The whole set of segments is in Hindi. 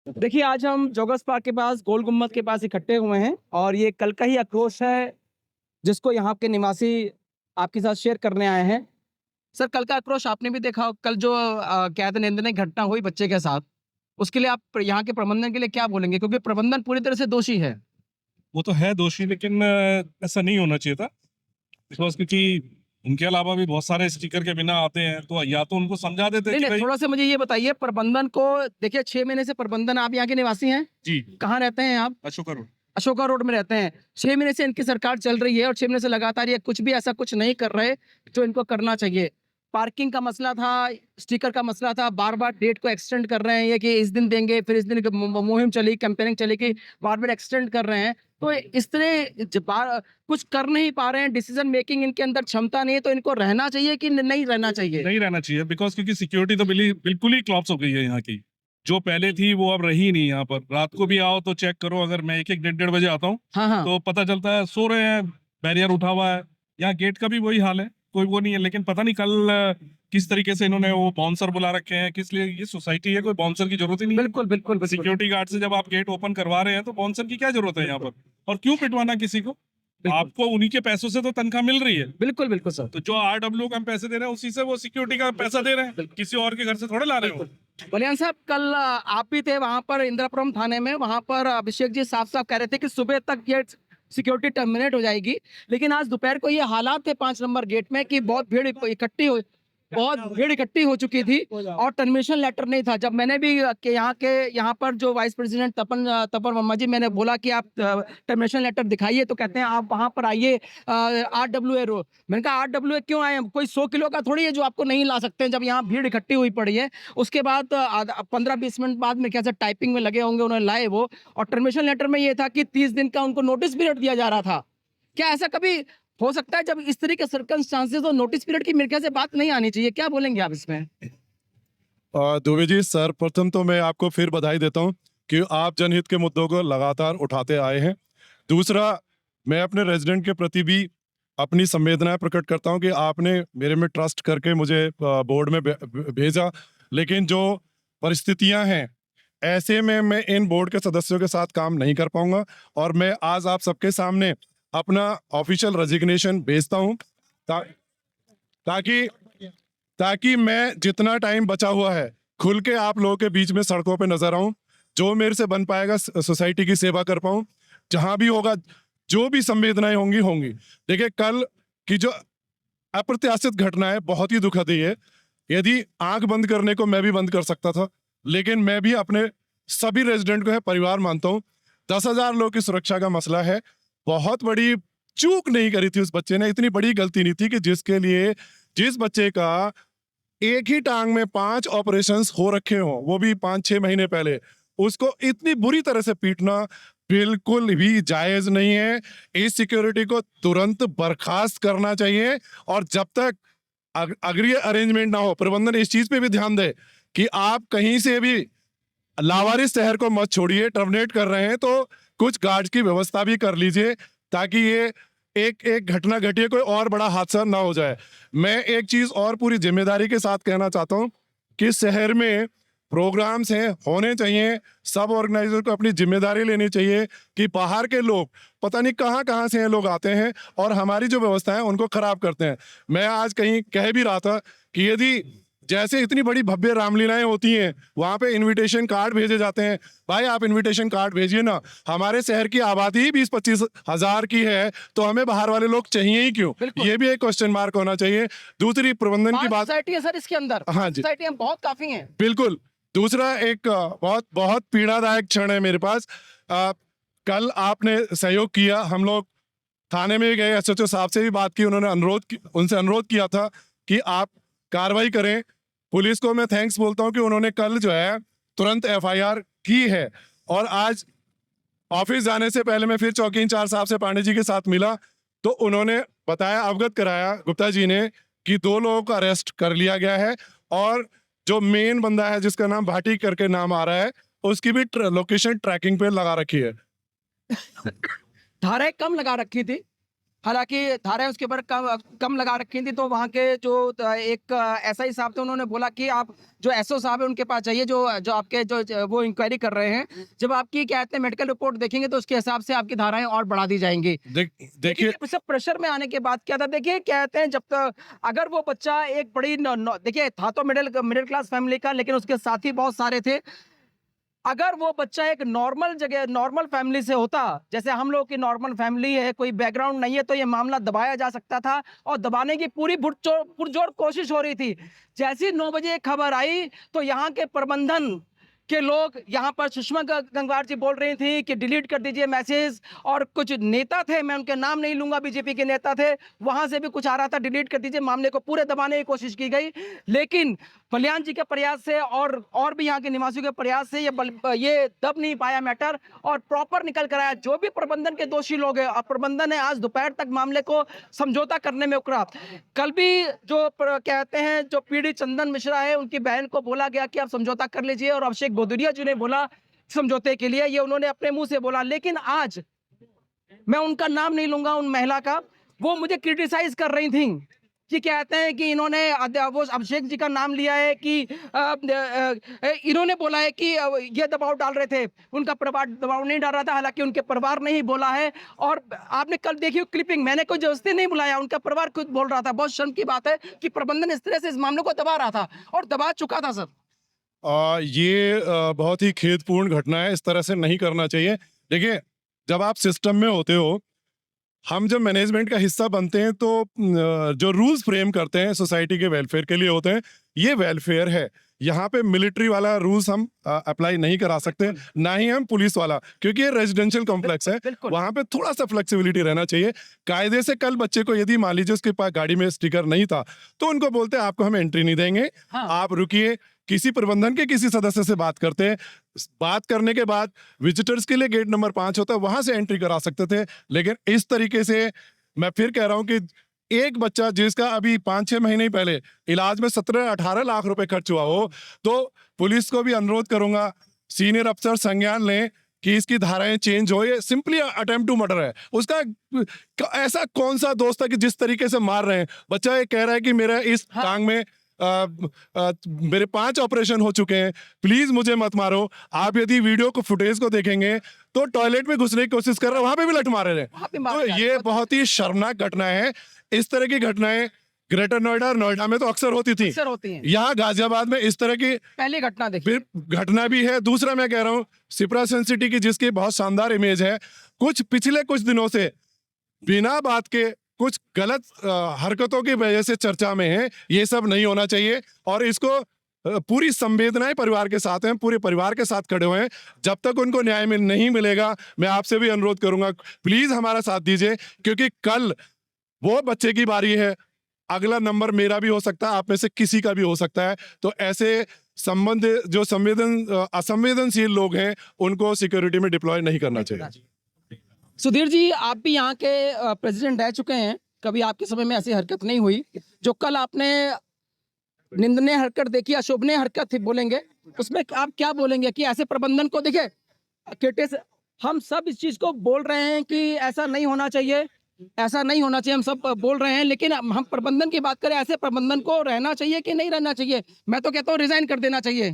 देखिए, आज हम जोगर्स पार्क के पास गोल गुम्बद के पास इकट्ठे हुए हैं और ये कल का ही आक्रोश है, जिसको यहाँ के निवासी आपके साथ शेयर करने आए हैं। सर, कल का आक्रोश आपने भी देखा हो, कल जो क्या कहते हैं निंदनीय घटना हुई बच्चे के साथ, उसके लिए आप यहाँ के प्रबंधन के लिए क्या बोलेंगे? क्योंकि प्रबंधन पूरी तरह से दोषी है। वो तो है दोषी, लेकिन ऐसा नहीं होना चाहिए था। बिकॉज क्योंकि उनके अलावा भी बहुत सारे स्टिकर के बिना आते हैं, तो या तो उनको समझा देते नहीं, कि नहीं, भाई। थोड़ा-सा मुझे ये बताइए प्रबंधन को देखिए 6 महीने से प्रबंधन आप यहाँ के निवासी हैं? जी। कहाँ रहते हैं आप? अशोका रोड। अशोका रोड में रहते हैं। 6 महीने से इनकी सरकार चल रही है और 6 महीने से लगातार ये कुछ भी ऐसा कुछ नहीं कर रहे, जो इनको करना चाहिए। पार्किंग का मसला था, स्टिकर का मसला था, बार-बार डेट को एक्सटेंड कर रहे हैं ये कि इस दिन देंगे, फिर इस दिन मुहिम चली, कैंपेनिंग चली कि बार-बार एक्सटेंड कर रहे हैं। तो इस तरह कुछ कर नहीं पा रहे हैं, डिसीजन मेकिंग इनके अंदर क्षमता नहीं है, तो इनको रहना चाहिए कि नहीं रहना चाहिए? नहीं रहना चाहिए, बिकॉज क्योंकि सिक्योरिटी तो बिल्कुल ही क्लॉप्स हो गई है यहाँ की। जो पहले थी वो अब रही नहीं यहाँ पर। रात को भी आओ तो चेक करो, अगर मैं एक एक डेढ़ डेढ़ बजे आता हूँ हाँ, हाँ। तो पता चलता है सो रहे हैं, बैरियर उठा हुआ है। यहाँ गेट का भी वही हाल है, कोई वो नहीं है। लेकिन पता नहीं कल किस तरीके से इन्होंने वो बाउंसर बुला रखे हैं। किस लिए? ये सोसाइटी है, कोई बाउंसर की जरूरत ही नहीं है। बिल्कुल, बिल्कुल, बिल्कुल। सिक्योरिटी गार्ड से जब आप गेट ओपन करवा रहे हैं तो बाउंसर की क्या जरूरत है यहाँ पर? और क्यों पिटवाना किसी को? बिल्कुल। आपको उन्हीं के पैसों से तो तनख्वाह मिल रही है। बिल्कुल, बिल्कुल सर। तो जो आरडब्ल्यू का हम पैसे दे रहे हैं, उसी से वो सिक्योरिटी का पैसा दे रहे हैं। किसी और के घर से थोड़े ला रहे हो। बलियान साहब, कल आप भी थे वहाँ पर इंदिरापुरम थाने में, वहाँ पर अभिषेक जी साफ-साफ कह रहे थे कि सुबह तक ये सिक्योरिटी टर्मिनेट हो जाएगी। लेकिन आज दोपहर को ये हालात थे 5 नंबर गेट में कि बहुत भीड़ इकट्ठी हो चुकी थी और टर्मिनेशन लेटर नहीं था। जब मैंने भी यहाँ पर जो वाइस प्रेसिडेंट तपन वर्मा जी, मैंने बोला कि आप टर्मिनेशन लेटर दिखाइए, तो कहते हैं आप वहाँ पर आइए आरडब्ल्यूए रो। मैंने कहा आरडब्ल्यूए क्यों आए? कोई 100 किलो का थोड़ी है जो आपको नहीं ला सकते हैं, जब यहाँ भीड़ इकट्ठी हुई पड़ी है। उसके बाद 15-20 मिनट बाद मेरे ख्याल से टाइपिंग में लगे होंगे, उन्होंने लाए वो। और टर्मिनेशन लेटर में ये था कि 30 दिन का उनको नोटिस पीरियड दिया जा रहा था। क्या ऐसा कभी हो सकता है? जब इस तरह के सर्कमस्टांसेस और नोटिस पीरियड की मेरे ख्याल से बात नहीं आनी चाहिए। क्या बोलेंगे आप इसमें? दुबे जी, सर्वप्रथम तो मैं आपको फिर बधाई देता हूं कि आप जनहित के मुद्दों को लगातार उठाते आए हैं। दूसरा, मैं अपने रेजिडेंट के प्रति भी अपनी संवेदनाएं प्रकट करता हूं कि आपने मेरे में ट्रस्ट करके मुझे बोर्ड में भेजा। लेकिन जो परिस्थितियां हैं, ऐसे में मैं इन बोर्ड के सदस्यों के साथ काम नहीं कर पाऊंगा और मैं आज आप सबके सामने अपना ऑफिशियल रेजिग्नेशन भेजता हूं, ता, ताकि ताकि मैं जितना टाइम बचा हुआ है खुल के आप लोगों के बीच में सड़कों पे नजर आऊं, जो मेरे से बन पाएगा सोसाइटी की सेवा कर पाऊं। जहां भी होगा, जो भी संवेदनाएं होंगी होंगी। देखिए, कल की जो अप्रत्याशित घटना है बहुत ही दुखद है। यदि आंख बंद करने को मैं भी बंद कर सकता था, लेकिन मैं भी अपने सभी रेजिडेंट को है परिवार मानता हूँ। 10,000 लोग की सुरक्षा का मसला है। बहुत बड़ी चूक नहीं करी थी उस बच्चे ने, इतनी बड़ी गलती नहीं थी कि जिसके लिए जिस बच्चे का एक ही टांग में 5 ऑपरेशंस हो रखे हो, वो भी 5-6 महीने पहले, उसको इतनी बुरी तरह से पीटना बिल्कुल भी जायज नहीं है। इस सिक्योरिटी को तुरंत बर्खास्त करना चाहिए और जब तक अग्रिय अरेंजमेंट ना हो, प्रबंधन इस चीज पे भी ध्यान दे कि आप कहीं से भी लावारिस शहर को मत छोड़िए। टर्मिनेट कर रहे हैं तो कुछ गार्ड्स की व्यवस्था भी कर लीजिए, ताकि ये एक एक घटना घटिए, कोई और बड़ा हादसा ना हो जाए। मैं एक चीज और पूरी जिम्मेदारी के साथ कहना चाहता हूं कि शहर में प्रोग्राम्स हैं, होने चाहिए। सब ऑर्गेनाइजर को अपनी जिम्मेदारी लेनी चाहिए कि बाहर के लोग पता नहीं कहां कहां से लोग आते हैं और हमारी जो व्यवस्था है उनको खराब करते हैं। मैं आज कहीं कह भी रहा था कि यदि जैसे इतनी बड़ी भव्य रामलीलाएं होती हैं, वहां पे इनविटेशन कार्ड भेजे जाते हैं। भाई, आप इनविटेशन कार्ड भेजिए ना। हमारे शहर की आबादी ही 20-25 हजार की है, तो हमें बाहर वाले लोग चाहिए ही क्यों? ये भी एक क्वेश्चन मार्क होना चाहिए। दूसरी, प्रबंधन की बात। सोसाइटी है सर इसके अंदर। हाँ जी, सोसाइटियां बहुत काफी हैं। बिल्कुल। दूसरा, एक बहुत बहुत पीड़ादायक क्षण है मेरे पास। कल आपने सहयोग किया, हम लोग थाने में गए, एसएचओ साहब से भी बात की, उन्होंने उनसे अनुरोध किया था कि आप कार्रवाई करें। पुलिस को मैं थैंक्स बोलता हूं कि उन्होंने कल जो है तुरंत एफआईआर की है। और आज ऑफिस जाने से पहले मैं फिर चौकी इंचार्ज साहब से, पांडे जी के साथ मिला, तो उन्होंने बताया, अवगत कराया गुप्ता जी ने, कि 2 लोगों को अरेस्ट कर लिया गया है और जो मेन बंदा है जिसका नाम भाटी करके नाम आ रहा है, उसकी भी लोकेशन ट्रैकिंग पे लगा रखी है। धाराएं कम लगा रखी थी। हालांकि धाराएं उसके ऊपर कम लगा रखी थी, तो वहाँ के जो एक एसआई साहब थे, उन्होंने बोला कि आप जो एसओ साहब है उनके पास जाइए, जो जो आपके जो वो इंक्वायरी कर रहे हैं, जब आपकी क्या कहते हैं मेडिकल रिपोर्ट देखेंगे तो उसके हिसाब से आपकी धाराएं और बढ़ा दी जाएंगी। देखिए सब प्रेशर में आने के बाद क्या था, देखिए कहते हैं जब तक अगर वो बच्चा एक बड़ी देखिए था तो मिडिल क्लास फैमिली का, लेकिन उसके साथी बहुत सारे थे। अगर वो बच्चा एक नॉर्मल जगह नॉर्मल फैमिली से होता, जैसे हम लोग की नॉर्मल फैमिली है, कोई बैकग्राउंड नहीं है, तो ये मामला दबाया जा सकता था और दबाने की पूरी पुरजोर कोशिश हो रही थी। जैसी 9 बजे खबर आई तो यहाँ के प्रबंधन के लोग, यहाँ पर सुषमा गंगवार जी बोल रही थी कि डिलीट कर दीजिए मैसेज, और कुछ नेता थे, मैं उनके नाम नहीं लूंगा, बीजेपी के नेता थे, वहां से भी कुछ आ रहा था डिलीट कर दीजिए, मामले को पूरे दबाने की कोशिश की गई। लेकिन कल्याण जी के प्रयास से और भी यहाँ के निवासियों के प्रयास से ये दब नहीं पाया मैटर, और प्रॉपर निकल कर आया। जो भी प्रबंधन के दोषी लोग हैं, और प्रबंधन है आज दोपहर तक मामले को समझौता करने में उकरा। कल भी जो कहते हैं जो पीडी चंदन मिश्रा है, उनकी बहन को बोला गया कि आप समझौता कर लीजिए, और अभिषेक भदौरिया जी ने बोला समझौते के लिए, ये उन्होंने अपने मुंह से बोला। लेकिन आज मैं उनका नाम नहीं लूंगा, उन महिला का, वो मुझे क्रिटिसाइज कर रही थी कि कहते हैं कि इन्होंने वो अभिषेक जी का नाम लिया है कि इन्होंने बोला है कि ये दबाव डाल रहे थे, उनका परिवार दबाव नहीं डाल रहा था, हालांकि उनके परिवार ने ही बोला है। और आपने कल देखी क्लिपिंग, मैंने कोई जबरदस्ती नहीं बुलाया, उनका परिवार खुद बोल रहा था। बहुत शर्म की बात है कि प्रबंधन इस तरह से इस मामले को दबा रहा था, और दबा चुका था सर। ये बहुत ही खेदपूर्ण घटना है, इस तरह से नहीं करना चाहिए। देखिए, जब आप सिस्टम में होते हो, हम जब मैनेजमेंट का हिस्सा बनते हैं तो जो रूल्स फ्रेम करते हैं सोसाइटी के वेलफेयर के लिए होते हैं। ये वेलफेयर है, यहाँ पे मिलिट्री वाला रूल्स हम अप्लाई नहीं करा सकते, ना ही हम पुलिस वाला, क्योंकि ये रेजिडेंशियल कॉम्प्लेक्स है, वहाँ पे थोड़ा सा फ्लेक्सिबिलिटी रहना चाहिए। कायदे से कल बच्चे को यदि मान लीजिए उसके पास गाड़ी में स्टिकर नहीं था, तो उनको बोलते हैं आपको हम एंट्री नहीं देंगे, आप रुकिए, किसी प्रबंधन के किसी सदस्य से बात करते हैं, बात करने के बाद विजिटर्स के लिए गेट नंबर 5 होता है, वहां से एंट्री करा सकते थे। लेकिन इस तरीके से, मैं फिर कह रहा हूं कि एक बच्चा जिसका अभी 5-6 महीने पहले इलाज में 17-18 लाख रुपए खर्च हुआ हो, तो पुलिस को भी अनुरोध करूंगा, सीनियर अफसर संज्ञान लें कि इसकी धाराएं चेंज हो। ये सिंपली अटेम्प्ट टू मर्डर है। उसका ऐसा कौन सा दोस्त है कि जिस तरीके से मार रहे हैं? बच्चा ये कह रहा है कि मेरा इस टांग में मेरे 5 ऑपरेशन हो चुके हैं, प्लीज मुझे मत मारो। आप यदि वीडियो को फुटेज को देखेंगे तो टॉयलेट में घुसने की कोशिश कर रहे हैं, वहां पे भी लठ मारे रहे। तो ये बहुत ही शर्मनाक घटना है। इस तरह की घटनाएं ग्रेटर नोएडा और नोएडा में तो अक्सर होती थी, यहाँ गाजियाबाद में इस तरह की पहली घटना देखी, घटना भी है। दूसरा मैं कह रहा हूँ, सिप्रा सन सिटी की जिसकी बहुत शानदार इमेज है, पिछले कुछ दिनों से बिना बात के कुछ गलत हरकतों की वजह से चर्चा में है। ये सब नहीं होना चाहिए, और इसको पूरी संवेदनाएं परिवार के साथ हैं, पूरे परिवार के साथ खड़े हुए हैं। जब तक उनको न्याय नहीं मिलेगा, मैं आपसे भी अनुरोध करूंगा, प्लीज हमारा साथ दीजिए, क्योंकि कल वो बच्चे की बारी है, अगला नंबर मेरा भी हो सकता है, आप में से किसी का भी हो सकता है। तो ऐसे जो असंवेदनशील लोग हैं, उनको सिक्योरिटी में डिप्लॉय नहीं करना चाहिए। सुधीर जी, आप भी यहाँ के प्रेसिडेंट रह चुके हैं, कभी आपके समय में ऐसी हरकत नहीं हुई। जो कल आपने निंदनीय हरकत देखी, अशोभनीय हरकत थी बोलेंगे, उसमें आप क्या बोलेंगे कि ऐसे प्रबंधन को, देखिए हम सब इस चीज को बोल रहे हैं कि ऐसा नहीं होना चाहिए, ऐसा नहीं होना चाहिए, हम सब बोल रहे हैं, लेकिन हम प्रबंधन की बात करें, ऐसे प्रबंधन को रहना चाहिए कि नहीं रहना चाहिए? मैं तो कहता हूँ रिजाइन कर देना चाहिए।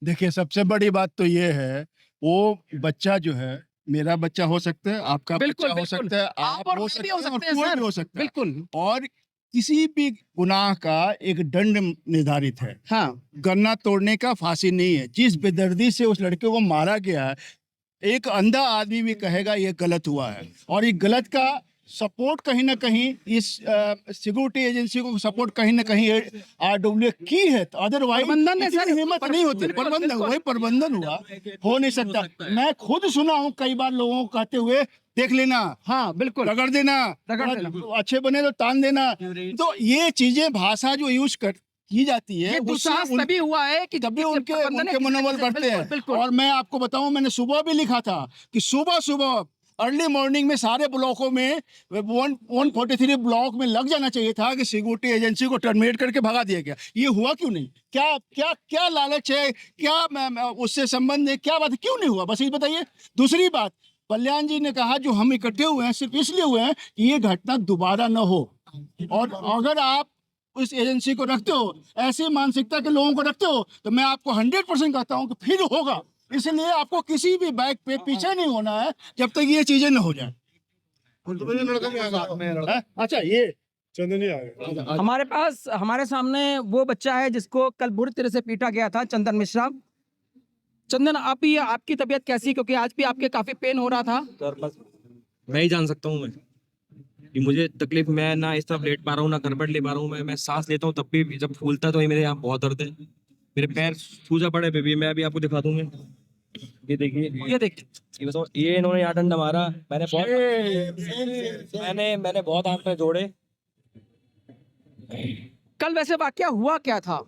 देखिए, सबसे बड़ी बात तो ये है, वो बच्चा जो है, मेरा बच्चा हो सकता है, आपका बच्चा हो सकता है, आप हो सकते हैं, और कोई भी हो सकता है। बिल्कुल। और किसी भी गुनाह का एक दंड निर्धारित है। हाँ, गन्ना तोड़ने का फांसी नहीं है। जिस बेदर्दी से उस लड़के को मारा गया है, एक अंधा आदमी भी कहेगा ये गलत हुआ है, और ये गलत का सपोर्ट कहीं ना कहीं इस सिक्योरिटी एजेंसी को सपोर्ट कहीं ना कहीं आरडब्ल्यू की है। अदरवाइज हिम्मत नहीं होती। प्रबंधन, वही प्रबंधन हुआ, हो नहीं सकता। मैं खुद सुना हूँ कई बार लोगों को कहते हुए, देख लेना, हाँ बिल्कुल, रगड़ देना, अच्छे बने तो तान देना। तो ये चीजें, भाषा जो यूज की जाती है, दुस्साहस तभी हुआ है कि जब भी उनके मनोबल बढ़ते हैं। और मैं आपको बताऊं, मैंने सुबह भी लिखा था कि सुबह अर्ली मॉर्निंग में सारे ब्लॉकों में 143 ब्लॉक में लग जाना चाहिए था कि सिक्योरिटी एजेंसी को टर्मिनेट करके भगा दिया गया। ये हुआ क्यों नहीं? क्या क्या क्या लालच है? क्या उससे संबंध है? क्या बात है? क्यों नहीं हुआ? बस ये बताइए। दूसरी बात, कल्याण जी ने कहा जो हम इकट्ठे हुए हैं सिर्फ इसलिए हुए हैं कि ये घटना दोबारा न हो। और अगर आप उस एजेंसी को रखते हो, ऐसी मानसिकता के लोगों को रखते हो, तो मैं आपको 100% कहता हूं कि फिर होगा। इसलिए आपको किसी भी बाइक पे पीछे नहीं होना है जब तक ये चीजें न हो जाए। अच्छा, ये चंदनी आ गए। हमारे सामने वो बच्चा है जिसको कल बुरी तरह से पीटा गया था, चंदन मिश्रा। चंदन, आपकी तबीयत कैसी, क्योंकि आज भी आपके काफी पेन हो रहा था। सर बस मैं ही जान सकता हूँ मैं कि मुझे तकलीफ, मैं ना इस तरफ लेट पा रहा हूँ ना करवट ले पा रहा हूँ। मैं सांस लेता हूँ तब भी जब फूलता है तो ये मेरे यहाँ बहुत दर्द है। मेरे पैर सूजा पड़े पे भी, मैं अभी आपको दिखा दूंगा। ये देखिए, ये देखिए, ये बताओ, ये इन्होंने यहाँ डंडा मारा, मैंने बहुत हाथ में जोड़े। कल वैसे वाकया हुआ क्या था?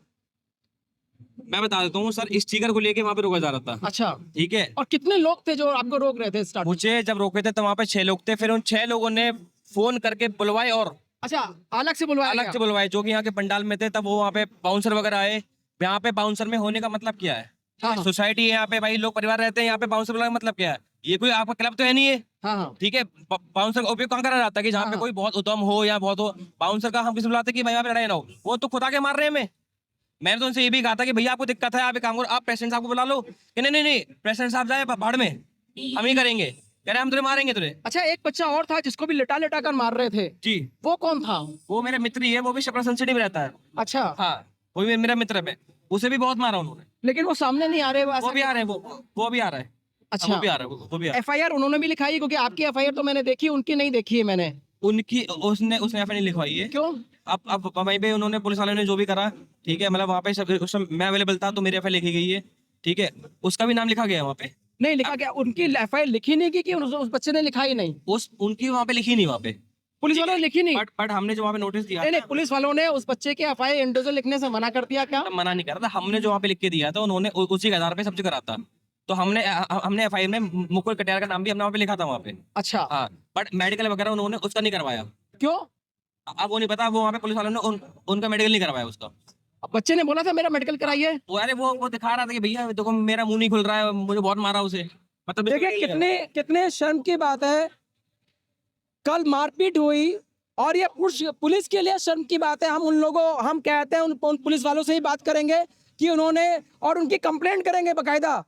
मैं बता देता हूँ सर, इस स्टिकर को लेके वहाँ पे रोका जा रहा था, अच्छा, ठीक है। और कितने लोग थे जो आपको रोक रहे थे स्टार्ट? मुझे जब रोके थे तो वहाँ पे 6 लोग थे, फिर उन 6 लोगों ने फोन करके बुलवाए और अच्छा, अलग से बुलवाया अलग गया? से बुलवाए, जो कि यहाँ के पंडाल में थे। तब वो वहाँ पे बाउंसर वगैरह आए। यहाँ पे बाउंसर में होने का मतलब क्या है? हाँ, हाँ, सोसाइटी है यहाँ पे, भाई लोग परिवार रहते हैं, यहाँ पे बाउंसर बुलाने का मतलब क्या है? ये कोई आपका क्लब तो है नहीं है, हाँ, हाँ, ठीक है। बाउंसर का उपयोग कहाँ करा जाता है कि जहाँ पे हाँ। कोई बहुत उद्यम हो या बहुत हो। बाउंसर का हम किसी बुलाते हैं कि भाई यहाँ पे लड़ाई ना हो, वो तो खुदा के मार रहे हैं हमें। मैंने तो उनसे ये भी कहा था कि भैया आपको दिक्कत है, आप एक काम करो, आप प्रेसिडेंट साहब को बुला लो। कि नहीं, प्रेसिडेंट साहब जाए भाड़ में, हम ही करेंगे। कह रहे हम तुझे मारेंगे तुझे। अच्छा, एक बच्चा और था जिसको भी लिटा लिटा कर मार रहे थे, जी, वो कौन था? वो मेरे मित्र ही है, वो भी शपरा सेंसिटिव रहता है। अच्छा, हाँ, वो भी मेरा मित्र है, उसे भी बहुत मारा उन्होंने। लेकिन वो सामने नहीं आ रहे। वो भी आ रहे हैं, वो भी आ रहा है। अच्छा, वो भी आ रहा है, वो भी आ रहा है। एफआईआर उन्होंने भी लिखाई, क्योंकि आपकी एफआईआर तो मैंने देखी, उनकी नहीं देखी है मैंने। उनकी उसने एफआईआर नहीं लिखवाई है। क्यों? अब वहीं पे उन्होंने, पुलिस वालों ने जो भी करा, ठीक है, मतलब वहाँ पे सब उस समय मैं अवेलेबल था तो मेरी एफआईआर लिखी गई है, ठीक है। उसका भी नाम लिखा गया है वहाँ पे। नहीं लिखा गया, उनकी एफआईआर लिखी नहीं की कि उस बच्चे ने लिखा ही नहीं? उनकी वहाँ पे लिखी नहीं, वहाँ पे पुलिस वालों ने लिखी नहीं? बट हमने जो वहाँ पे नोटिस दिया नहीं, पुलिस वालों ने उस बच्चे के एफआईआर इंडिविजुअल लिखने से मना कर दिया क्या? मना नहीं कर रहा था, हमने जो वहाँ पे लिख के दिया था उन्होंने उसी के आधार पे सब कुछ करा था। तो हमने एफआईआर में मुकुल कटियार का नाम भी हमने वहाँ पे लिखा था वहाँ पे। अच्छा, हाँ, बट मेडिकल वगैरह उन्होंने उसका नहीं करवाया। क्यों? अब वो नहीं पता, वो वहाँ पे पुलिस वालों ने उनका मेडिकल नहीं करवाया उसका। अब बच्चे ने बोला था मेरा मेडिकल कराइए। वो दिखा रहा था कि भैया देखो मेरा मुंह नहीं खुल रहा है, मुझे बहुत मारा उसे। मतलब देखिए कितने शर्म की बात है, कल मारपीट हुई और ये पुलिस के लिए शर्म की बात है। हम कहते हैं उन पुलिस वालों से ही बात करेंगे कि उन्होंने, और उनकी कंप्लेंट करेंगे बकायदा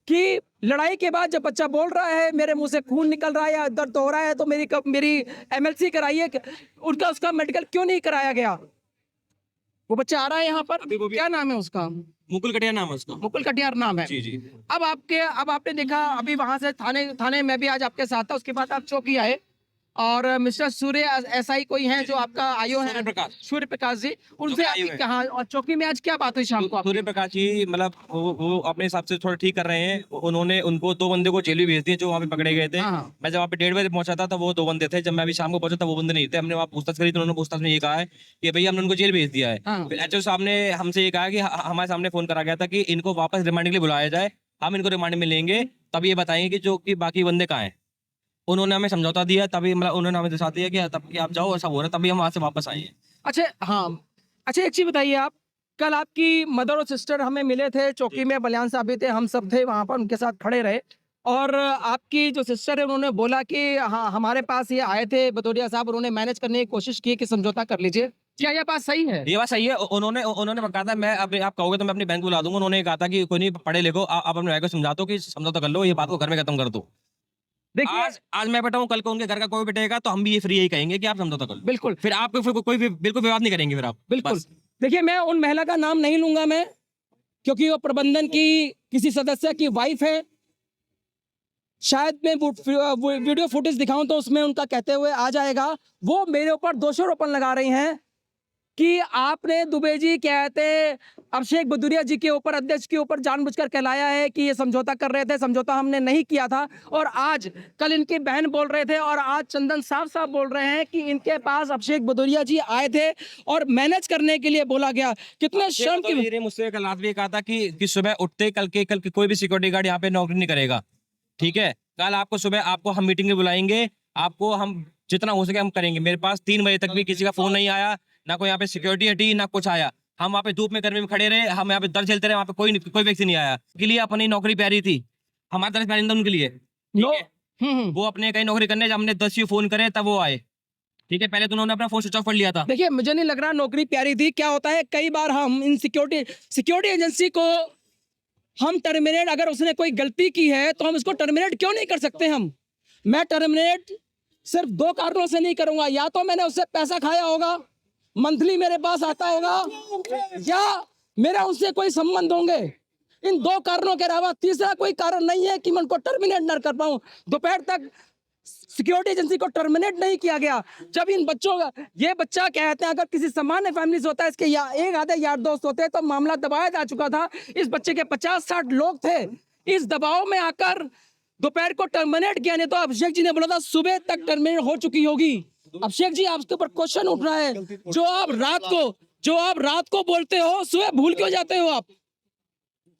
कि लड़ाई के बाद जब बच्चा बोल रहा है मेरे मुंह से खून निकल रहा है या दर्द हो रहा है तो मेरी एमएलसी कराइए, उसका मेडिकल क्यों नहीं कराया गया? वो बच्चा आ रहा है यहाँ पर, क्या नाम है उसका? मुकुल कटियार नाम है उसका। मुकुल कटियार नाम है। जी। अब आपने देखा, अभी वहां से थाने में भी आज आपके साथ था, उसके बाद आप चौकी आए और मिस्टर सूर्य एसआई कोई हैं जो आपका आयो है, सूर्य प्रकाश जी, उनसे आपकी कहा, और चौकी में आज क्या बात हुई शाम को? सूर्य प्रकाश जी मतलब वो अपने हिसाब से थोड़ा ठीक कर रहे हैं। उन्होंने उनको 2 बंदे को जेल भी भेज दिए जो वहाँ पे पकड़े गए थे। हाँ। मैं जब वहाँ पे 1:30 बजे पहुंचा था तब वो 2 बंदे थे, जब मैं अभी शाम को पहुंचा था वो बंदे नहीं थे। हमने वहाँ पूछताछ करी तो उन्होंने पूछताछ में ये कहा है कि भैया हमने उनको जेल भेज दिया है। हाँ। फिर एचओ साहब ने हमसे ये कहा कि हमारे सामने फोन करा गया था कि इनको वापस रिमांड के लिए बुलाया जाए, हम इनको रिमांड में लेंगे, तब ये बताएंगे कि बाकी बंदे कहाँ हैं। उन्होंने हमें समझौता दिया, तभी मतलब उन्होंने हमें दिखा दिया कि तब कि आप जाओ, ऐसा हो रहा है, तभी हम वहाँ से वापस आए हैं। अच्छा, हाँ, अच्छा एक चीज बताइए, आप कल आपकी मदर और सिस्टर हमें मिले थे चौकी में, बलियान साहब भी थे, हम सब थे वहां पर, उनके साथ खड़े रहे, और आपकी जो सिस्टर है उन्होंने बोला कि हाँ हमारे पास ये आए थे भदौरिया साहब, उन्होंने मैनेज करने की कोशिश की कि समझौता कर लीजिए। क्या ये बात सही है? ये बात सही है। उन्होंने कहा था मैं अब आप कहोगे तो मैं अपनी बैंक बुला दूंगा। उन्होंने कहा था कि कोई नहीं, पढ़े लिखो, आप अपने भाई को समझा दो कि समझौता कर लो, ये बात को घर में खत्म कर दो। देखिए, आज मैं बैठा हूँ, कल को उनके घर का कोई बैठेगा तो हम भी ये फ्री यही कहेंगे कि आप समझौता कर लो। बिल्कुल, फिर आपको फिर कोई बिल्कुल विवाद नहीं करेंगे फिर आप। बिल्कुल। बस। देखिए, मैं उन महिला का नाम नहीं लूंगा मैं, क्योंकि वो प्रबंधन की किसी सदस्य की वाइफ है। शायद मैं वीडियो फुटेज दिखाऊं तो उसमें उनका कहते हुए आ जाएगा। वो मेरे ऊपर दोषारोपण लगा रही हैं कि आपने दुबे जी कहते अभिषेक भदौरिया जी के ऊपर, अध्यक्ष के ऊपर जानबूझकर कहलाया है कि ये समझौता कर रहे थे, समझौता हमने नहीं किया था। और आज कल इनकी बहन बोल रहे थे और आज चंदन साहब बोल रहे हैं कि इनके पास अभिषेक भदौरिया जी आए थे और मैनेज करने के लिए बोला गया। कितने शर्म की। मुझसे कल रात भी कहा था कि सुबह उठते कल के कोई भी सिक्योरिटी गार्ड यहाँ पे नौकरी नहीं करेगा, ठीक है। कल आपको सुबह आपको हम मीटिंग में बुलाएंगे, आपको हम जितना हो सके हम करेंगे। मेरे पास 3 बजे तक भी किसी का फोन नहीं आया, ना कोई यहाँ पे सिक्योरिटी हटी, ना कुछ आया। हम वहाँ पे धूप में गर्मी में खड़े रहे, हम यहाँ पे दर्द झेलते रहे, वहाँ पे कोई व्यक्ति नहीं आया। के लिए अपनी नौकरी प्यारी थी, हमारा दर्द प्यारी था उनके लिए। नो वो अपने कहीं नौकरी करने जब हमने 10 फोन करे तब वो आए। ठीक है, पहले तो उन्होंने अपना फोन स्विच ऑफ कर लिया था। देखिए मुझे नहीं लग रहा नौकरी प्यारी थी। क्या होता है कई बार हम इन सिक्योरिटी एजेंसी को हम टर्मिनेट, अगर उसने कोई गलती की है तो हम उसको टर्मिनेट क्यों नहीं कर सकते? मैं टर्मिनेट सिर्फ 2 कारणों से नहीं करूंगा। या तो मैंने उससे पैसा खाया होगा, मंथली मेरे पास आता होगा, या मेरा उससे कोई संबंध होंगे। इन 2 कारणों के अलावा तीसरा कोई कारण नहीं है कि मैं उनको टर्मिनेट न कर पाऊं। दोपहर तक सिक्योरिटी एजेंसी को टर्मिनेट नहीं किया गया। जब इन बच्चों का, ये बच्चा कहते हैं अगर किसी सामान्य फैमिली से होता है, इसके एक आधे यार दोस्त होते तो मामला दबाया जा चुका था। इस बच्चे के 50-60 लोग थे। इस दबाव में आकर दोपहर को टर्मिनेट किया। नहीं तो अभिषेक जी ने बोला था सुबह तक टर्मिनेट हो चुकी होगी। अभिषेक जी आपके ऊपर क्वेश्चन उठ रहा है, जो आप रात को बोलते हो सुबह भूल क्यों जाते हो आप?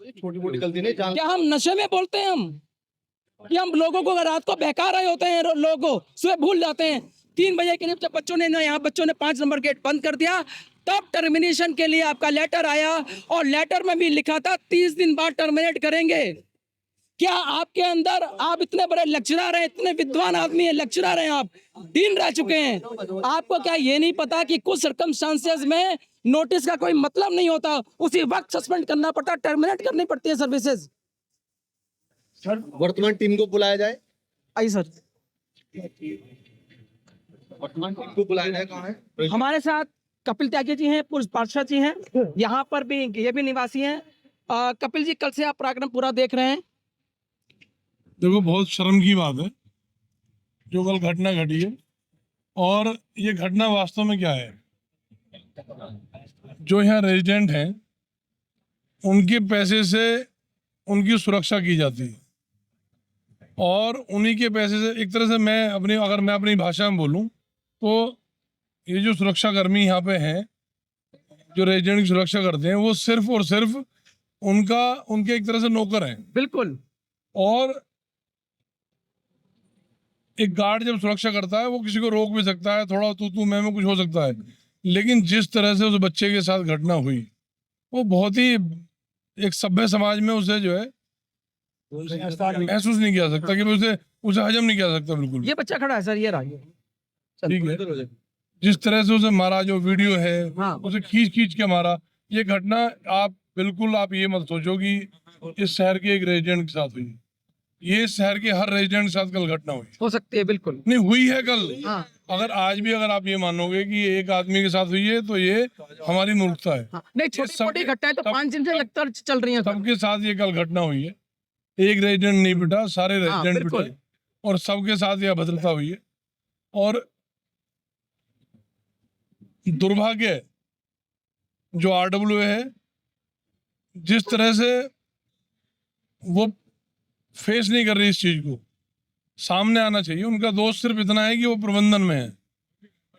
छोटी-मोटी गलती नहीं, क्या हम नशे में बोलते हैं? कि हम लोगों को रात को बहका रहे होते हैं, लोगों को सुबह भूल जाते हैं। 3 बजे के लिए जब बच्चों ने 5 नंबर गेट बंद कर दिया, तब टर्मिनेशन के लिए आपका लेटर आया और लेटर में भी लिखा था 30 दिन बाद टर्मिनेट करेंगे। क्या आपके अंदर, आप इतने बड़े लेक्चरर हैं, इतने विद्वान आदमी हैं, लेक्चरर हैं, आप डीन रह चुके हैं, आपको क्या ये नहीं पता कि कुछ सर्कमस्टांसेस में नोटिस का कोई मतलब नहीं होता, उसी वक्त सस्पेंड करना पड़ता, टर्मिनेट करनी पड़ती है सर्विसेज। वर्तमान टीम को बुलाया जाए। आई सर, वर्तमान टीम को बुलाया जाए। कहाँ है? हमारे साथ कपिल त्यागी जी हैं, पुरुष पार्षद जी हैं, यहाँ पर भी ये भी निवासी हैं। कपिल जी, कल से आप पराक्रम पूरा देख रहे हैं। देखो, बहुत शर्म की बात है जो कल घटना घटी है। और ये घटना वास्तव में क्या है, जो यहाँ रेजिडेंट हैं उनके पैसे से उनकी सुरक्षा की जाती है, और उन्हीं के पैसे से एक तरह से अगर मैं अपनी भाषा में बोलूं तो ये जो सुरक्षाकर्मी यहाँ पे हैं, जो रेजिडेंट की सुरक्षा करते हैं, वो सिर्फ और सिर्फ उनके एक तरह से नौकर हैं। बिल्कुल। और एक गार्ड जब सुरक्षा करता है वो किसी को रोक भी सकता है, थोड़ा तू मैं कुछ हो सकता है, लेकिन जिस तरह से उस बच्चे के साथ घटना हुई वो बहुत ही, एक सभ्य समाज में उसे जो है महसूस नहीं किया सकता, कि उसे हजम नहीं किया सकता बिल्कुल। ये बच्चा खड़ा है सर, ये रहा। ठीक है, जिस तरह से उसे मारा, जो वीडियो है, हाँ। उसे खींच के मारा, ये घटना आप ये मत सोचो कि इस शहर के एक रेजिडेंट के साथ हुई। ये शहर के हर रेजिडेंट के साथ कल घटना हुई हो सकती है, बिल्कुल नहीं हुई है कल। हाँ। अगर आज भी अगर आप ये मानोगे कि एक आदमी के साथ हुई है तो ये हमारी मूर्खता है। हाँ। नहीं, छोटी घटना है तो 5 दिन से लगातार चल रही है। सबके साथ ये कल घटना हुई है, एक रेजिडेंट नहीं पिटा, सारे रेजिडेंट पिटे, और सबके साथ यह अभद्रता हुई है। और दुर्भाग्य है जो RWA है, जिस तरह से वो फेस नहीं कर रही इस चीज को, सामने आना चाहिए। उनका दोष सिर्फ इतना है कि वो प्रबंधन में है,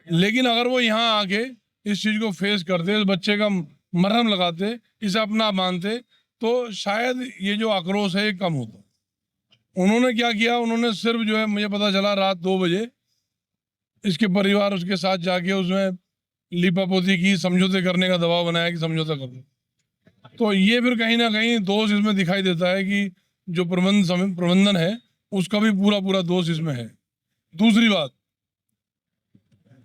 लेकिन अगर वो यहाँ आके इस चीज को फेस करते, इस बच्चे का मरहम लगाते, इसे अपना मानते, तो शायद ये जो आक्रोश है ये कम होता। उन्होंने क्या किया, उन्होंने सिर्फ जो है, मुझे पता चला रात 2 बजे इसके परिवार उसके साथ जाके उसमें लीपापोती की, समझौते करने का दबाव बनाया कि समझौता कर दो। तो ये फिर कहीं ना कहीं दोष इसमें दिखाई देता है कि जो प्रबंधन है उसका भी पूरा दोष इसमें है। दूसरी बात,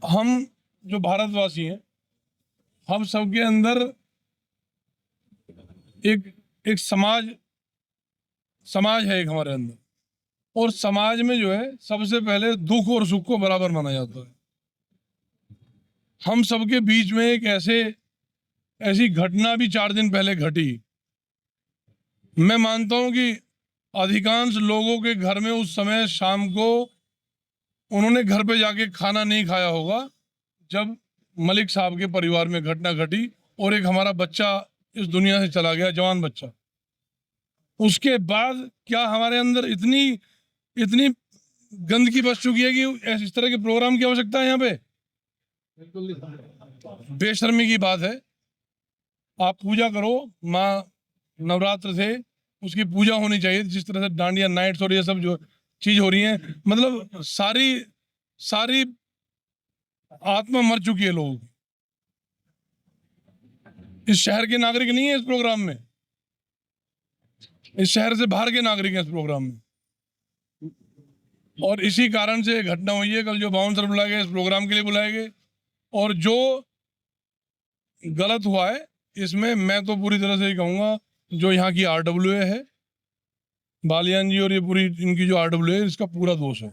हम जो भारतवासी हैं, हम सबके अंदर एक समाज है एक हमारे अंदर, और समाज में जो है सबसे पहले दुख और सुख को बराबर माना जाता है। हम सबके बीच में एक ऐसी घटना भी 4 दिन पहले घटी। मैं मानता हूं कि अधिकांश लोगों के घर में उस समय शाम को उन्होंने घर पे जाके खाना नहीं खाया होगा जब मलिक साहब के परिवार में घटना घटी और एक हमारा बच्चा इस दुनिया से चला गया, जवान बच्चा। उसके बाद क्या हमारे अंदर इतनी गंदगी बच चुकी है कि इस तरह के प्रोग्राम की आवश्यकता है यहाँ पे? बेशर्मी की बात है। आप पूजा करो, माँ नवरात्र थे, उसकी पूजा होनी चाहिए। जिस तरह से डांडिया नाइट्स और ये सब जो चीज हो रही है, मतलब सारी आत्मा मर चुकी है लोगों की। इस शहर के नागरिक नहीं है इस प्रोग्राम में, इस शहर से बाहर के नागरिक हैं इस प्रोग्राम में। और इसी कारण से ये घटना हुई है। कल जो बाउंसर बुलाए गए इस प्रोग्राम के लिए बुलाए गए, और जो गलत हुआ है इसमें मैं तो पूरी तरह से ही कहूँगा जो यहाँ की RWA है, बालियान जी और ये पूरी इनकी जो RWA है इसका पूरा दोष है।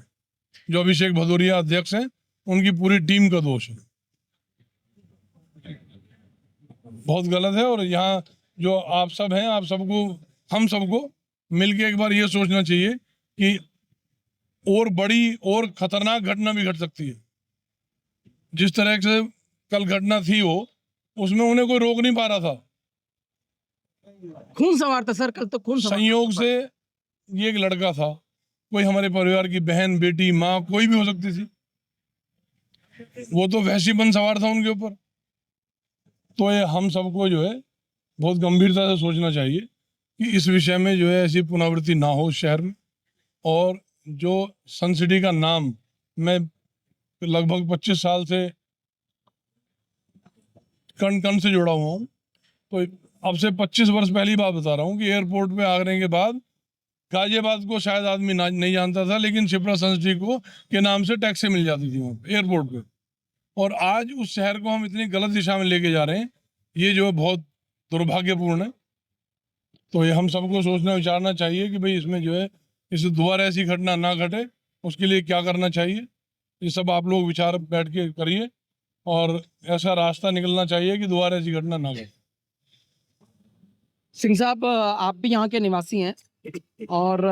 जो अभिषेक भदौरिया अध्यक्ष हैं उनकी पूरी टीम का दोष है, बहुत गलत है। और यहाँ जो आप सब हैं, आप सबको, हम सबको मिलके एक बार ये सोचना चाहिए कि और बड़ी और खतरनाक घटना भी घट सकती है। जिस तरह से कल घटना थी वो, उसमें उन्हें कोई रोक नहीं पा रहा था। खून सवार था सर, कल तो खून सवार संयोग से ये एक लड़का था, कोई हमारे परिवार की बहन, बेटी, माँ, कोई भी हो सकती थी। वो तो वैसीपन सवार था उनके ऊपर। तो ये हम सबको जो है बहुत गंभीरता से सोचना चाहिए कि इस विषय में जो है ऐसी पुनरावृत्ति ना हो शहर में। और जो सन सिटी का नाम, मैं लगभग 25 साल से कण कण से जुड़ा हुआ हूँ, तो अब से 25 वर्ष पहली बात बता रहा हूँ कि एयरपोर्ट पे आगरे के बाद गाजियाबाद को शायद आदमी नहीं जानता था, लेकिन शिप्रा सन सिटी को के नाम से टैक्सी मिल जाती थी वहाँ पे एयरपोर्ट पे। और आज उस शहर को हम इतनी गलत दिशा में लेके जा रहे हैं, ये जो है बहुत दुर्भाग्यपूर्ण है। तो ये हम सबको सोचना विचारना चाहिए कि भाई इसमें जो है इस दोबारा ऐसी घटना ना घटे, उसके लिए क्या करना चाहिए। ये सब आप लोग विचार बैठ के करिए और ऐसा रास्ता निकलना चाहिए कि दोबारा ऐसी घटना ना घटे। सिंह साहब, आप भी यहाँ के निवासी हैं और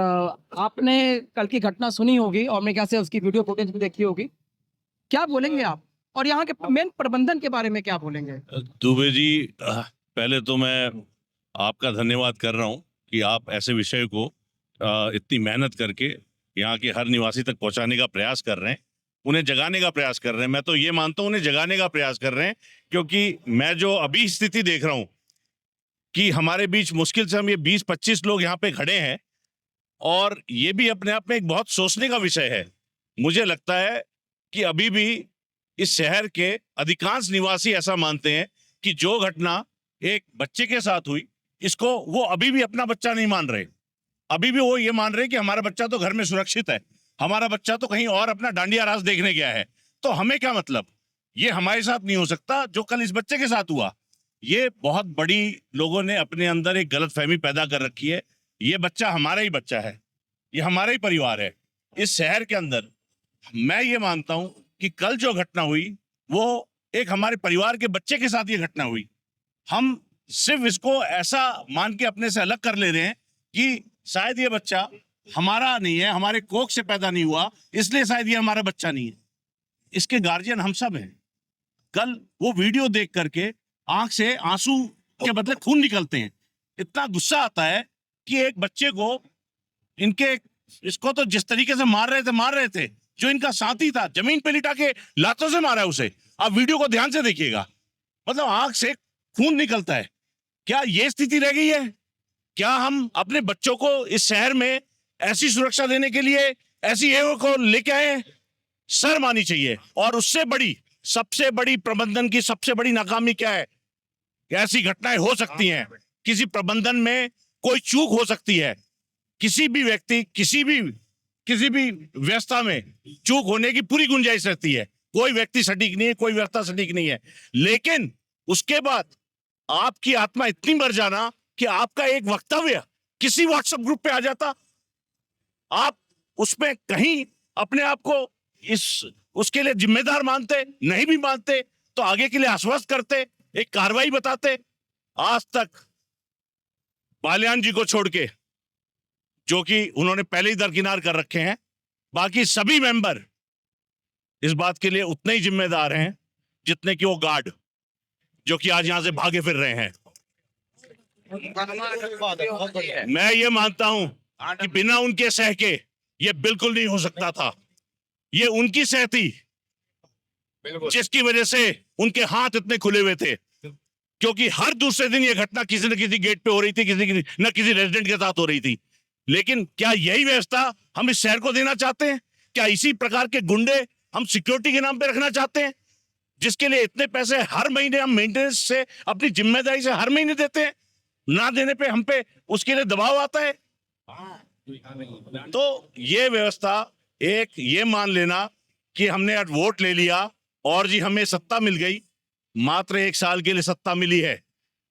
आपने कल की घटना सुनी होगी और मेरे ख्याल से उसकी वीडियो फुटेज भी देखी होगी। क्या बोलेंगे आप, और यहाँ के मेन प्रबंधन के बारे में क्या बोलेंगे? दुबे जी, पहले तो मैं आपका धन्यवाद कर रहा हूँ कि आप ऐसे विषय को इतनी मेहनत करके यहाँ के हर निवासी तक पहुँचाने का प्रयास कर रहे हैं, उन्हें जगाने का प्रयास कर रहे हैं। मैं तो ये मानता हूँ उन्हें जगाने का प्रयास कर रहे हैं, क्योंकि मैं जो अभी स्थिति देख रहा हूँ कि हमारे बीच मुश्किल से हम ये 20-25 लोग यहाँ पे खड़े हैं, और ये भी अपने आप में एक बहुत सोचने का विषय है। मुझे लगता है कि अभी भी इस शहर के अधिकांश निवासी ऐसा मानते हैं कि जो घटना एक बच्चे के साथ हुई, इसको वो अभी भी अपना बच्चा नहीं मान रहे। अभी भी वो ये मान रहे कि हमारा बच्चा तो घर में सुरक्षित है, हमारा बच्चा तो कहीं और अपना डांडिया रास देखने गया है। तो हमें क्या मतलब, ये हमारे साथ नहीं हो सकता जो कल इस बच्चे के साथ हुआ। ये बहुत बड़ी लोगों ने अपने अंदर एक गलतफहमी पैदा कर रखी है। ये बच्चा हमारा ही बच्चा है, ये हमारा ही परिवार है। इस शहर के अंदर मैं ये मानता हूं कि कल जो घटना हुई वो एक हमारे परिवार के बच्चे के साथ ये घटना हुई। हम सिर्फ इसको ऐसा मान के अपने से अलग कर ले रहे हैं कि शायद ये बच्चा हमारा नहीं है, हमारे कोख से पैदा नहीं हुआ, इसलिए शायद ये हमारा बच्चा नहीं है। इसके गार्जियन हम सब हैं। कल वो वीडियो देख करके आंख से आंसू के बदले खून निकलते हैं। इतना गुस्सा आता है कि एक बच्चे को इनके, इसको तो जिस तरीके से मार रहे थे, जो इनका साथी था, जमीन पे लिटा के लातों से मारा है उसे। आप वीडियो को ध्यान से देखिएगा, मतलब आंख से खून निकलता है। क्या ये स्थिति रह गई है? क्या हम अपने बच्चों को इस शहर में ऐसी सुरक्षा देने के लिए ऐसी एवं को लेके आए? शर्म आनी चाहिए। और उससे बड़ी, सबसे बड़ी प्रबंधन की सबसे बड़ी नाकामी क्या है? ऐसी घटनाएं हो सकती हैं, किसी प्रबंधन में कोई चूक हो सकती है, किसी भी व्यक्ति किसी भी व्यवस्था में चूक होने की पूरी गुंजाइश रहती है। कोई व्यक्ति सटीक नहीं है, कोई व्यवस्था सटीक नहीं है, लेकिन उसके बाद आपकी आत्मा इतनी मर जाना कि आपका एक वक्तव्य किसी व्हाट्सएप ग्रुप पे आ जाता, आप उसमें कहीं अपने आप को उसके लिए जिम्मेदार मानते, नहीं भी मानते तो आगे के लिए आश्वस्त करते, एक कार्रवाई बताते। आज तक बालियान जी को छोड़ के, जो कि उन्होंने पहले ही दरकिनार कर रखे हैं, बाकी सभी मेंबर इस बात के लिए उतने ही जिम्मेदार हैं जितने कि वो गार्ड जो कि आज यहां से भागे फिर रहे हैं। मैं ये मानता हूं कि बिना उनके सह के ये बिल्कुल नहीं हो सकता था। ये उनकी सह थी जिसकी वजह से उनके हाथ इतने खुले हुए थे, क्योंकि हर दूसरे दिन ये घटना किसी न किसी गेट पे हो रही थी, किसी रेजिडेंट के साथ हो रही थी। लेकिन क्या यही व्यवस्था हम इस शहर को देना चाहते हैं? क्या इसी प्रकार के गुंडे हम सिक्योरिटी के नाम पे रखना चाहते हैं, जिसके लिए इतने पैसे हर महीने हम मेंटेनेंस से अपनी जिम्मेदारी से हर महीने देते हैं? ना देने पे हम पे उसके लिए दबाव आता है। तो ये व्यवस्था एक ये मान लेना कि हमने आज वोट ले लिया और जी हमें सत्ता मिल गई, मात्र 1 साल के लिए सत्ता मिली है,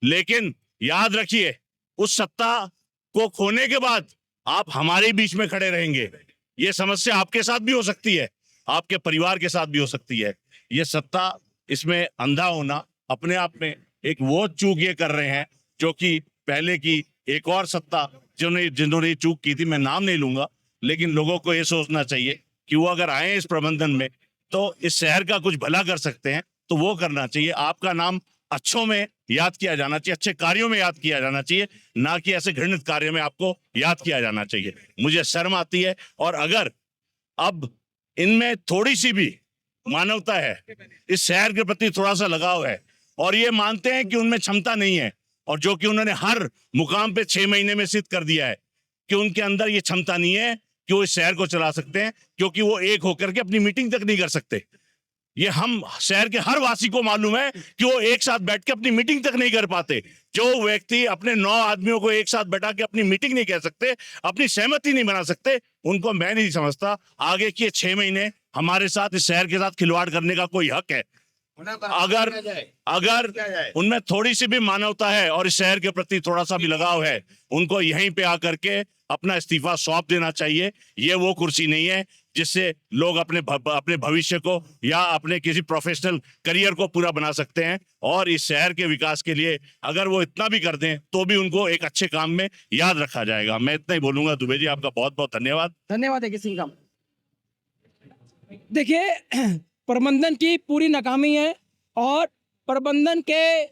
लेकिन याद रखिए उस सत्ता को खोने के बाद आप हमारे बीच में खड़े रहेंगे। ये समस्या आपके साथ भी हो सकती है, आपके परिवार के साथ भी हो सकती है। ये सत्ता, इसमें अंधा होना अपने आप में एक वो चूक ये कर रहे हैं जो कि पहले की एक और सत्ता जिन्होंने ये चूक की थी, मैं नाम नहीं लूंगा, लेकिन लोगों को ये सोचना चाहिए कि वो अगर आए इस प्रबंधन में तो इस शहर का कुछ भला कर सकते हैं, तो वो करना चाहिए। आपका नाम अच्छों में याद किया जाना चाहिए, अच्छे कार्यों में याद किया जाना चाहिए, ना कि ऐसे घृणित कार्य में आपको याद किया जाना चाहिए। मुझे शर्म आती है, और अगर अब इनमें थोड़ी सी भी मानवता है, इस शहर के प्रति थोड़ा सा लगाव है, और ये मानते हैं कि उनमें क्षमता नहीं है, और जो कि उन्होंने हर मुकाम पे 6 महीने में सिद्ध कर दिया है कि उनके अंदर ये क्षमता नहीं है कि वो इस शहर को चला सकते हैं, क्योंकि वो एक होकर के अपनी मीटिंग तक नहीं कर सकते। ये हम शहर के हर वासी को मालूम है कि वो एक साथ बैठ के अपनी मीटिंग तक नहीं कर पाते। जो व्यक्ति अपने 9 आदमियों को एक साथ बैठा के अपनी मीटिंग नहीं कह सकते, अपनी सहमति नहीं बना सकते, उनको मैं नहीं समझता आगे के 6 महीने हमारे साथ इस शहर के साथ खिलवाड़ करने का कोई हक है। अगर उनमें थोड़ी सी भी मानवता है और इस शहर के प्रति थोड़ा सा भी लगाव है, उनको यहीं पे आकर के अपना इस्तीफा सौंप देना चाहिए। ये वो कुर्सी नहीं है जिससे लोग अपने भविष्य को या अपने किसी प्रोफेशनल करियर को पूरा बना सकते हैं। और इस शहर के विकास के लिए अगर वो इतना भी कर दें तो भी उनको एक अच्छे काम में याद रखा जाएगा। मैं इतना ही बोलूंगा। दुबे जी, आपका बहुत बहुत धन्यवाद। धन्यवाद है किसी का। देखिए, प्रबंधन की पूरी नाकामी है, और प्रबंधन के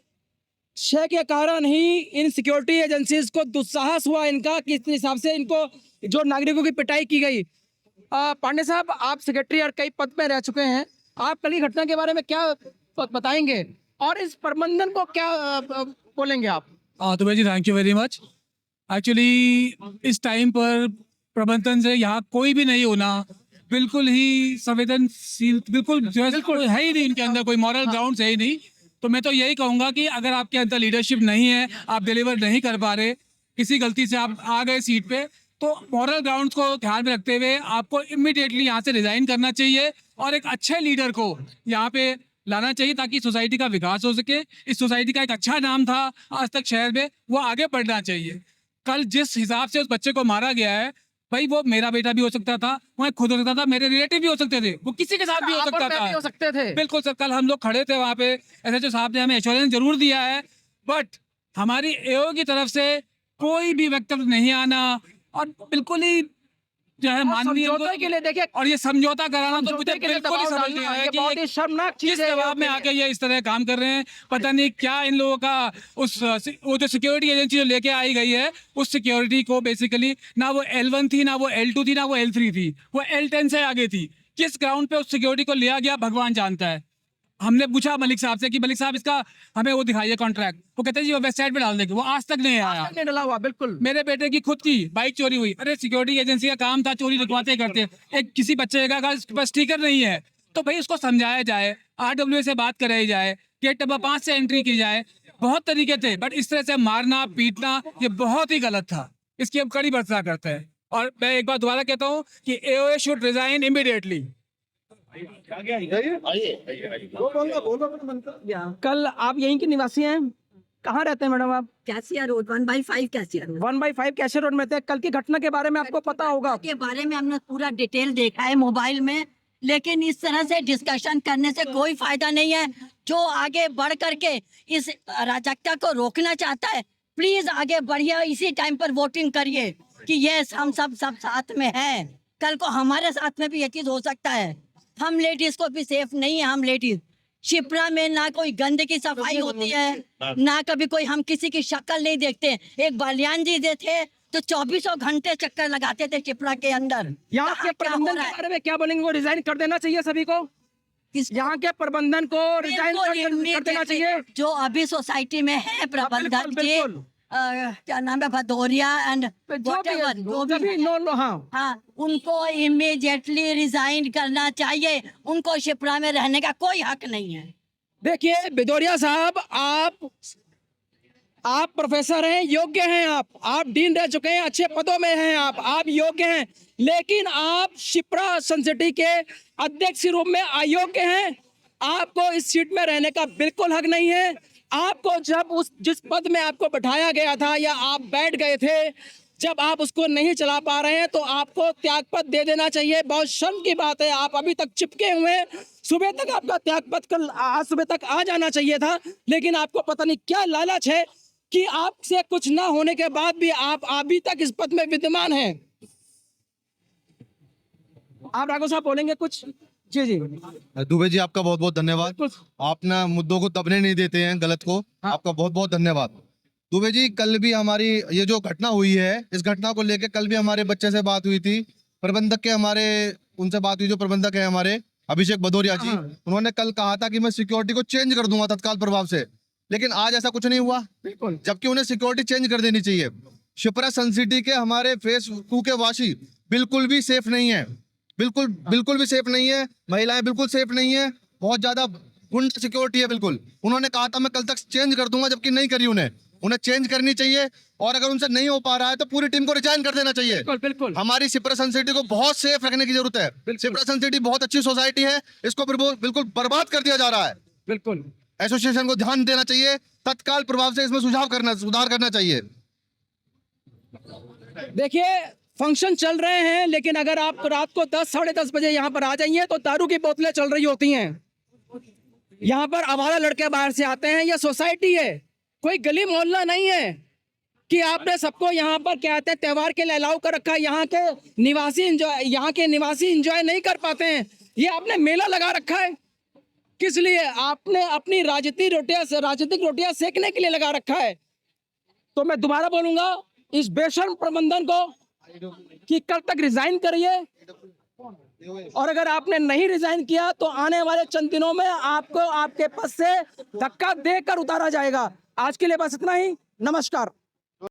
क्षय के कारण ही इन सिक्योरिटी एजेंसीज को दुस्साहस हुआ इनका, किस हिसाब से इनको जो नागरिकों की पिटाई की गई। पांडे साहब, आप सेक्रेटरी और कई पद में रह चुके हैं, आप कल की घटना के बारे में क्या बताएंगे और इस प्रबंधन को क्या बोलेंगे आप? Dubey ji, thank you very much. Actually इस टाइम पर प्रबंधन से यहाँ कोई भी नहीं होना बिल्कुल ही संवेदनशील, बिल्कुल जो है ही नहीं, इनके अंदर कोई मॉरल ग्राउंड है ही नहीं। तो मैं तो यही कहूँगा कि अगर आपके अंदर लीडरशिप नहीं है, आप डिलीवर नहीं कर पा रहे, किसी गलती से आप आ गए सीट पे, तो मॉरल ग्राउंड्स को ध्यान में रखते हुए आपको इमीडिएटली यहाँ से रिजाइन करना चाहिए और एक अच्छे लीडर को यहाँ पे लाना चाहिए ताकि सोसाइटी का विकास हो सके। इस सोसाइटी का एक अच्छा नाम था आज तक शहर में, वो आगे बढ़ना चाहिए। कल जिस हिसाब से उस बच्चे को मारा गया है, भाई वो मेरा बेटा भी हो सकता था, मैं खुद हो सकता था, मेरे रिलेटिव भी हो सकते थे, वो किसी के साथ भी हो सकता था, हो सकते थे। बिल्कुल सर, कल हम लोग खड़े थे वहाँ पे, एसएचओ साहब ने हमें एश्योरेंस जरूर दिया है, बट हमारी एओ की तरफ से कोई भी वक्तव्य नहीं आना और बिल्कुल ही जो है माननीय के लिए देखिए, और ये समझौता कराना तो मुझे बिल्कुल ही समझ नहीं आया बहुत ही कि शर्मनाक चीज किस है। दबाव में आके ये इस तरह काम कर रहे हैं। पता नहीं क्या इन लोगों का वो जो सिक्योरिटी एजेंसी जो लेके आई गई है, उस सिक्योरिटी को बेसिकली ना वो L1 थी, ना वो L2 थी, ना वो L3 थी, वो L10 से आगे थी। किस ग्राउंड पे उस सिक्योरिटी को लिया गया भगवान जानता है। हमने पूछा मलिक साहब से कि मलिक साहब इसका हमें वो दिखाइए कॉन्ट्रैक्ट, वो कहते हैं जी वो वेबसाइट पे डाल देंगे, वो आज तक नहीं आया। नहीं डला हुआ, बिल्कुल। मेरे बेटे की खुद की बाइक चोरी हुई, अरे सिक्योरिटी एजेंसी का काम था, चोरी रुकवाते करते, एक किसी बच्चे का अगर उसके पास स्टिकर नहीं है तो भाई उसको समझाया जाए, RWA से बात कराई जाए, गेट नंबर 5 से एंट्री की जाए, बहुत तरीके थे, बट इस तरह से मारना पीटना ये बहुत ही गलत था। इसकी हम कड़ी भर्त्सना करते हैं और मैं एक बार दोबारा कहता हूँ कि AOA शुड रिजाइन इमीडिएटली। कल आप यहीं के निवासी हैं, कहाँ रहते हैं मैडम आप? Cassia road 1/5 cassia road 1/5 cashier road में थे। कल की घटना के बारे में आपको पता होगा? के बारे में हमने पूरा डिटेल देखा है मोबाइल में, लेकिन इस तरह से डिस्कशन करने से कोई फायदा नहीं है। जो आगे बढ़ करके इस अराजकता को रोकना चाहता है, प्लीज आगे बढ़िए, इसी टाइम पर वोटिंग करिए कि ये हम सब साथ में हैं। कल को हमारे साथ में भी ये चीज हो सकता है। हम लेडीज को भी सेफ नहीं है। हम लेडीज शिप्रा में ना कोई गंदगी की सफाई होती है, ना कभी कोई हम किसी की शक्ल नहीं देखते। एक बलियान जी जो थे तो 24 घंटे चक्कर लगाते थे शिप्रा के अंदर। यहाँ के प्रबंधन के बारे में क्या बोलेंगे? वो रिजाइन कर देना चाहिए सभी को। यहाँ के प्रबंधन को रिजाइन कर देना चाहिए। जो अभी सोसाइटी में है प्रबंधन के, क्या नाम है, भदौरिया एंड हाँ, उनको इमीडिएटली रिजाइन करना चाहिए। उनको शिप्रा में रहने का कोई हक नहीं है। देखिए भदौरिया साहब, आप प्रोफेसर हैं, योग्य हैं, आप डीन रह चुके हैं, अच्छे पदों में हैं, आप योग्य हैं, लेकिन आप शिप्रा सन सिटी के अध्यक्ष के रूप में अयोग्य हैं। आपको इस सीट में रहने का बिल्कुल हक नहीं है। आपको जब जिस पद में आपको बैठाया गया था या आप बैठ गए थे, जब आप उसको नहीं चला पा रहे हैं तो आपको त्यागपत्र दे देना चाहिए। बहुत शर्म की बात है, आप अभी तक चिपके हुए हैं। सुबह तक आपका त्यागपत्र कल आज सुबह तक आ जाना चाहिए था, लेकिन आपको पता नहीं क्या लालच है कि आपसे कुछ ना होने के बाद भी आप अभी तक इस पद में विद्यमान हैं। आप राघव साहब बोलेंगे कुछ? जी जी। दुबे जी आपका बहुत बहुत धन्यवाद। आपने मुद्दों को दबने नहीं देते हैं, गलत को। आपका बहुत बहुत धन्यवाद। दुबे जी, कल भी हमारी ये जो घटना हुई है, इस घटना को लेकर कल भी हमारे बच्चे से बात हुई थी, प्रबंधक के हमारे उनसे बात हुई, जो प्रबंधक है हमारे अभिषेक भदौरिया जी। उन्होंने कल कहा था कि मैं सिक्योरिटी को चेंज कर दूंगा तत्काल प्रभाव से, लेकिन आज ऐसा कुछ नहीं हुआ, जबकि उन्हें सिक्योरिटी चेंज कर देनी चाहिए। शिप्रा सन सिटी के हमारे फेस 2 के वासी बिल्कुल भी सेफ नहीं है, बिल्कुल भी सेफ नहीं है। महिलाएं बिल्कुल सेफ नहीं है, बहुत ज्यादा गुंडा सिक्योरिटी है बिल्कुल। उन्होंने कहा था मैं कल तक चेंज कर दूंगा, जबकि नहीं करी। उन्हें चेंज करनी चाहिए, और अगर उनसे नहीं हो पा रहा है तो पूरी टीम को रिजाइन कर देना चाहिए। बिल्कुल। हमारी शिप्रा सन सिटी को बहुत सेफ रखने की जरूरत है। शिप्रा सन सिटी बहुत अच्छी सोसाइटी है, इसको बिल्कुल बर्बाद कर दिया जा रहा है। बिल्कुल एसोसिएशन को ध्यान देना चाहिए, तत्काल प्रभाव से इसमें सुधार करना चाहिए। देखिए, फंक्शन चल रहे हैं, लेकिन अगर आप रात को 10 साढ़े 10 बजे यहाँ पर आ जाइए तो दारू की बोतलें चल रही होती हैं। यहाँ पर आवारा लड़के बाहर से आते हैं। यह सोसाइटी है, कोई गली मोहल्ला नहीं है कि आपने सबको यहाँ पर क्या कहते हैं त्योहार के लिए अलाउ कर रखा है। यहाँ के निवासी एंजॉय नहीं कर पाते हैं। ये आपने मेला लगा रखा है, किस लिए? आपने अपनी राजनीतिक रोटियां सेकने के लिए लगा रखा है। तो मैं दोबारा बोलूंगा इस बेशर्म प्रबंधन को कि कल तक रिजाइन करिए, और अगर आपने नहीं रिजाइन किया तो आने वाले चंद दिनों में आपको आपके पद से धक्का देकर उतारा जाएगा। आज के लिए बस इतना ही। नमस्कार।